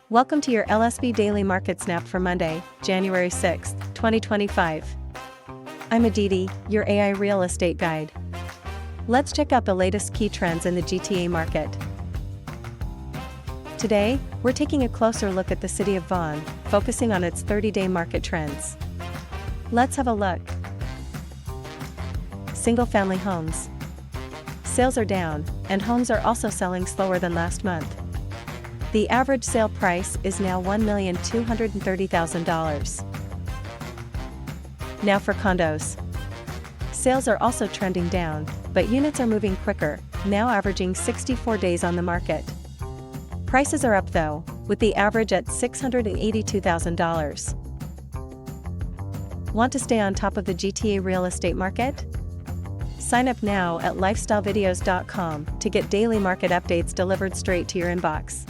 Welcome to your LSB Daily Market Snap for Monday, January 6, 2025. I'm Aditi, your AI real estate guide. Let's check out the latest key trends in the GTA market. Today, we're taking a closer look at the City of Vaughan, focusing on its 30-day market trends. Let's have a look. Single-family homes. Sales are down, and homes are also selling slower than last month. The average sale price is now $1,230,000. Now for condos. Sales are also trending down, but units are moving quicker, now averaging 64 days on the market. Prices are up though, with the average at $682,000. Want to stay on top of the GTA real estate market? Sign up now at lifestylevideos.com to get daily market updates delivered straight to your inbox.